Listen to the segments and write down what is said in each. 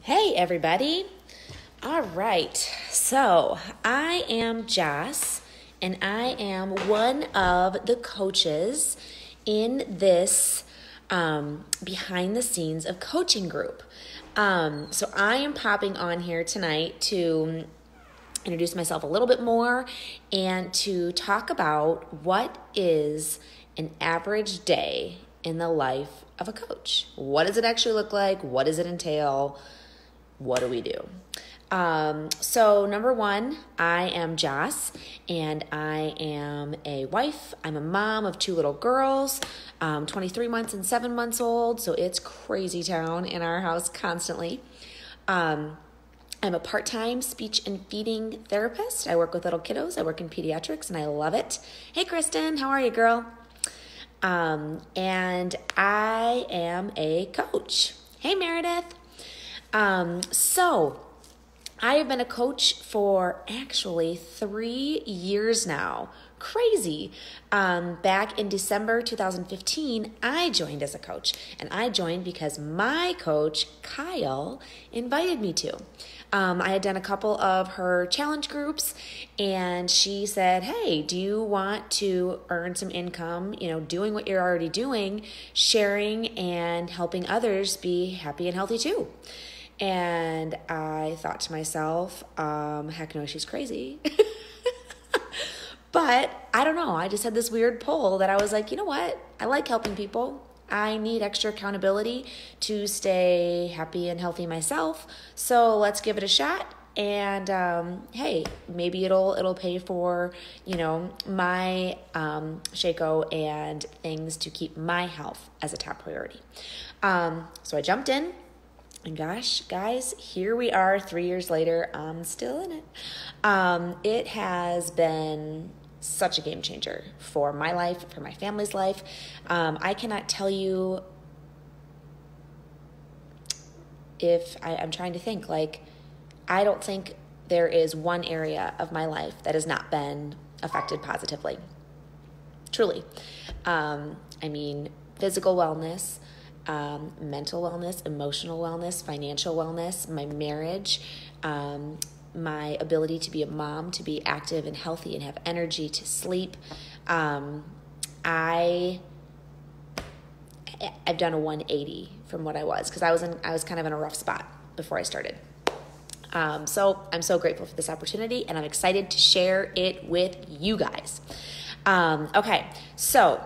Hey, everybody. All right. So I am Joss, and I am one of the coaches in this behind the scenes of coaching group. So I am popping on here tonight to introduce myself a little bit more and to talk about what is an average day in the life of a coach. What does it actually look like? What does it entail? What do we do? So number one, I am Joss, and I am a wife. I'm a mom of two little girls, 23 months and 7 months old. So it's crazy town in our house constantly. I'm a part-time speech and feeding therapist. I work with little kiddos. I work in pediatrics, and I love it. Hey, Kristen, how are you, girl? And I am a coach. Hey, Meredith. So I have been a coach for actually 3 years now. Crazy. Back in December 2015, I joined as a coach, and I joined because my coach, Kyle, invited me to. I had done a couple of her challenge groups, and she said, hey, do you want to earn some income, doing what you're already doing, sharing and helping others be happy and healthy too? And I thought to myself, heck no, she's crazy. But I don't know. I just had this weird pull that I was like, you know what? I like helping people. I need extra accountability to stay happy and healthy myself. So let's give it a shot. And hey, maybe it'll pay for, my Shaco and things to keep my health as a top priority. So I jumped in. And gosh, guys, here we are 3 years later. I'm still in it. It has been such a game changer for my life, for my family's life. I cannot tell you if I'm trying to think, I don't think there is one area of my life that has not been affected positively. Truly. Physical wellness, mental wellness, emotional wellness, financial wellness, my marriage, my ability to be a mom, to be active and healthy and have energy to sleep. I've done a 180 from what I was, because I was kind of in a rough spot before I started. So I'm so grateful for this opportunity, and I'm excited to share it with you guys. Okay, so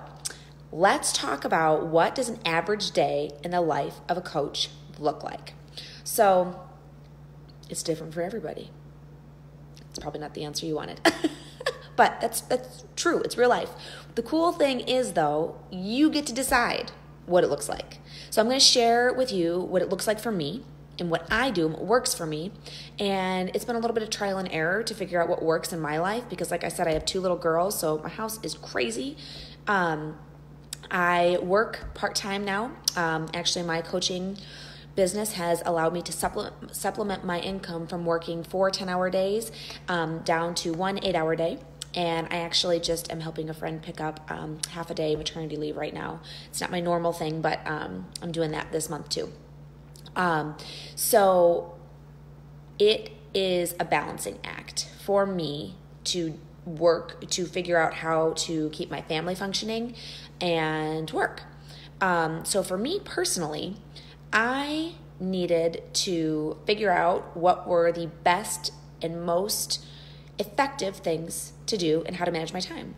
let's talk about what does an average day in the life of a coach look like. So it's different for everybody. It's probably not the answer you wanted, but that's true. It's real life. The cool thing is, though, you get to decide what it looks like. So I'm going to share with you what it looks like for me and what I do and what works for me. And it's been a little bit of trial and error to figure out what works in my life, because like I said, I have two little girls, so my house is crazy. I work part-time now. Actually, my coaching business has allowed me to supplement my income from working 4 10-hour days down to 1 8-hour day. And I actually just am helping a friend pick up half a day maternity leave right now. It's not my normal thing, but I'm doing that this month too. So it is a balancing act for me to work, to figure out how to keep my family functioning and work. So for me personally, I needed to figure out what were the best and most effective things to do and how to manage my time.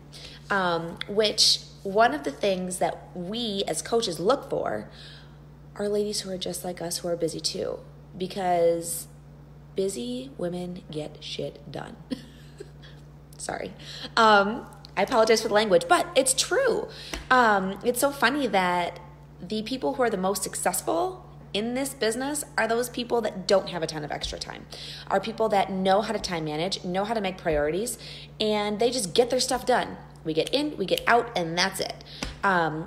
Which one of the things that we as coaches look for are ladies who are just like us, who are busy too, because busy women get shit done. Sorry. I apologize for the language, but it's true. It's so funny that the people who are the most successful in this business are those people that don't have a ton of extra time, are people that know how to time manage, know how to make priorities, and they just get their stuff done. We get in, we get out, and that's it.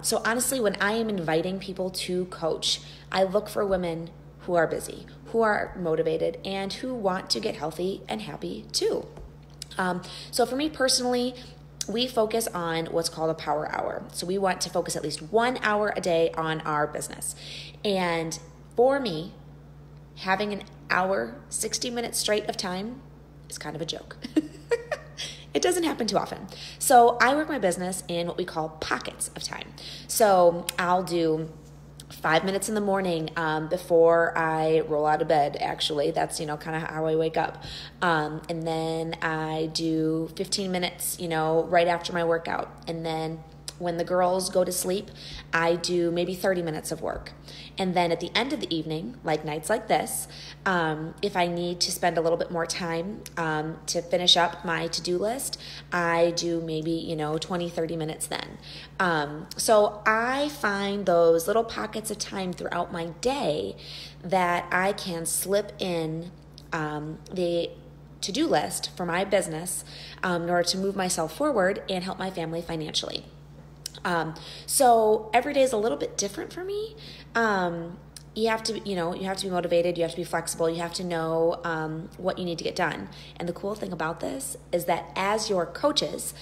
So honestly, when I am inviting people to coach, I look for women who are busy, who are motivated, and who want to get healthy and happy too. So for me personally, we focus on what's called a power hour. So we want to focus at least 1 hour a day on our business. And for me, having an hour, 60 minutes straight of time is kind of a joke. It doesn't happen too often. So I work my business in what we call pockets of time. So I'll do 5 minutes in the morning before I roll out of bed, actually. That's, kind of how I wake up. And then I do 15 minutes, right after my workout. And then when the girls go to sleep, I do maybe 30 minutes of work. And then at the end of the evening, like nights like this, if I need to spend a little bit more time to finish up my to-do list, I do maybe, 20, 30 minutes then. So I find those little pockets of time throughout my day that I can slip in the to-do list for my business in order to move myself forward and help my family financially. So every day is a little bit different for me. You have to be motivated. You have to be flexible. You have to know, what you need to get done. And the cool thing about this is that as your coaches,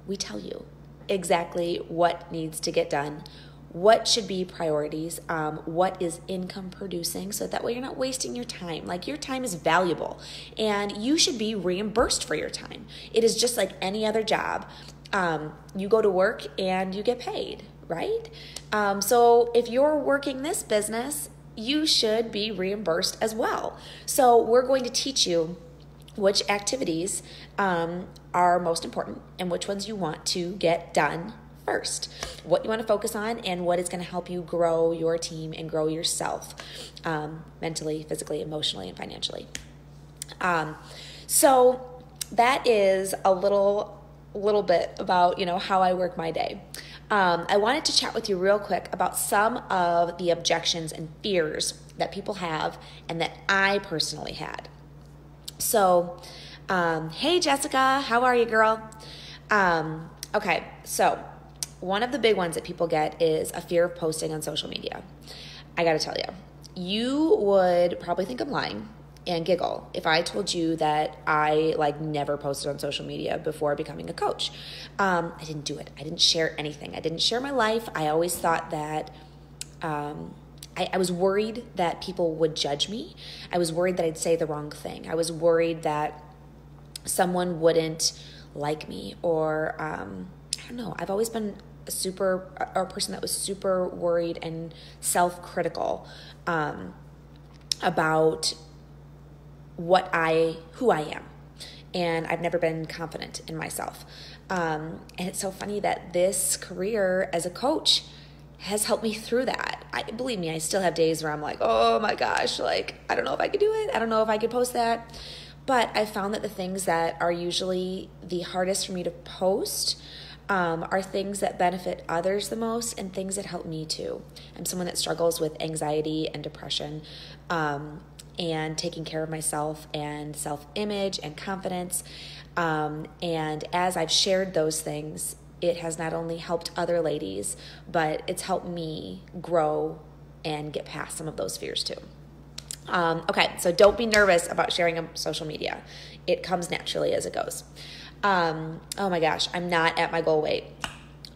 we tell you exactly what needs to get done, what should be priorities, what is income producing, so that way you're not wasting your time. Like, your time is valuable and you should be reimbursed for your time. It is just like any other job. You go to work and you get paid, right? So if you're working this business, you should be reimbursed as well. So we're going to teach you which activities are most important and which ones you want to get done first, what you want to focus on, and what is going to help you grow your team and grow yourself mentally, physically, emotionally, and financially. So that is a little bit about, how I work my day. I wanted to chat with you real quick about some of the objections and fears that people have and that I personally had. So, hey Jessica, how are you, girl? Okay, so one of the big ones that people get is a fear of posting on social media. I gotta tell you, you would probably think I'm lying and giggle if I told you that I never posted on social media before becoming a coach. I didn't do it. I didn't share anything. I didn't share my life. I always thought that I was worried that people would judge me. I was worried that I'd say the wrong thing. I was worried that someone wouldn't like me, or I don't know. I've always been a person that was super worried and self-critical about who I am. And I've never been confident in myself. And it's so funny that this career as a coach has helped me through that. Believe me, I still have days where I'm like, oh my gosh, I don't know if I could do it. I don't know if I could post that. But I found that the things that are usually the hardest for me to post are things that benefit others the most and things that help me too. I'm someone that struggles with anxiety and depression, and taking care of myself and self-image and confidence. And as I've shared those things, it has not only helped other ladies, but it's helped me grow and get past some of those fears too. Okay, so don't be nervous about sharing on social media. It comes naturally as it goes. Oh my gosh, I'm not at my goal weight.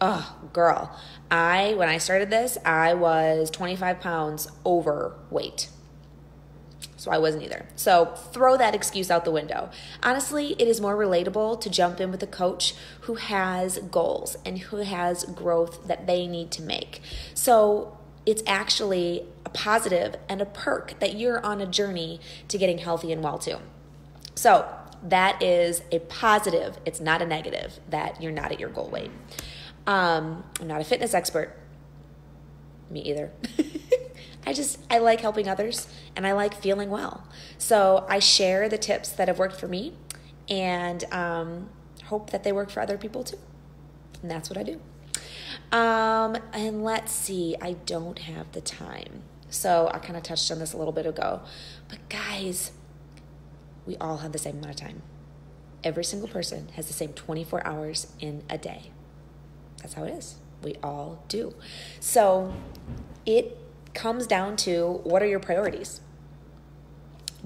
Oh, girl. When I started this, I was 25 pounds overweight. So I wasn't either. So throw that excuse out the window. Honestly, it is more relatable to jump in with a coach who has goals and who has growth that they need to make. So it's actually a positive and a perk that you're on a journey to getting healthy and well too. So that is a positive. It's not a negative that you're not at your goal weight. I'm not a fitness expert. Me either. I like helping others and I like feeling well. So I share the tips that have worked for me and hope that they work for other people too. And that's what I do. And let's see, I don't have the time. So I kind of touched on this a little bit ago. But guys, we all have the same amount of time. Every single person has the same 24 hours in a day. That's how it is. We all do. So it comes down to, what are your priorities?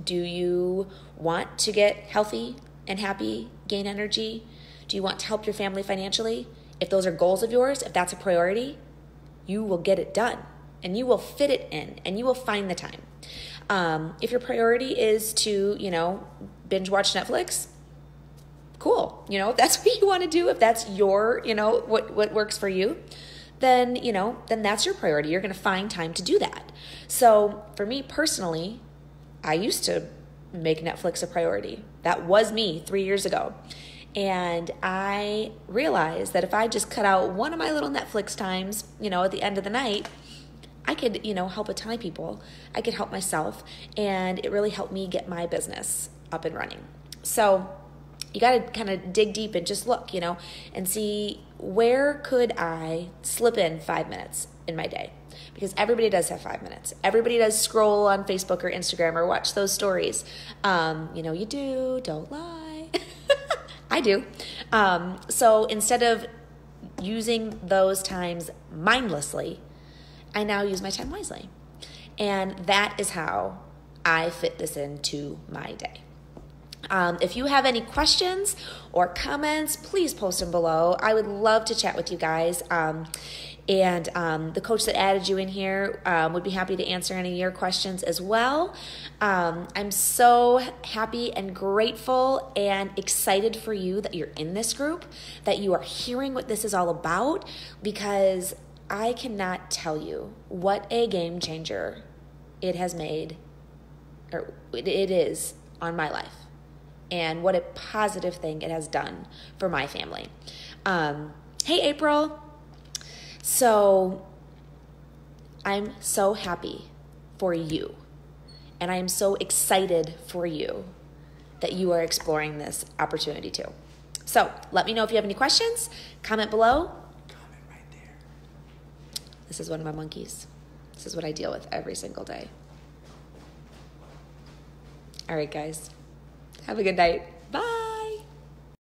Do you want to get healthy and happy, gain energy? Do you want to help your family financially? If those are goals of yours, if that's a priority, you will get it done and you will fit it in and you will find the time. If your priority is to, binge watch Netflix, cool. If that's what you want to do, if that's your, what works for you, then that's your priority. You're going to find time to do that. So for me personally, I used to make Netflix a priority. That was me 3 years ago. And I realized that if I just cut out one of my little Netflix times, at the end of the night, I could, help a ton of people. I could help myself, and it really helped me get my business up and running. So you got to kind of dig deep and just look, and see where could I slip in 5 minutes in my day? Because everybody does have 5 minutes. Everybody does scroll on Facebook or Instagram or watch those stories. You do, don't lie. I do. So instead of using those times mindlessly, I now use my time wisely. And that is how I fit this into my day. If you have any questions or comments, please post them below. I would love to chat with you guys. And the coach that added you in here would be happy to answer any of your questions as well. I'm so happy and grateful and excited for you that you're in this group, that you are hearing what this is all about, because I cannot tell you what a game changer it has made, or it is on my life, and what a positive thing it has done for my family. Hey, April. So I'm so happy for you, and I am so excited for you that you are exploring this opportunity too. So let me know if you have any questions. Comment below. Comment right there. This is one of my monkeys. This is what I deal with every single day. All right, guys. Have a good night.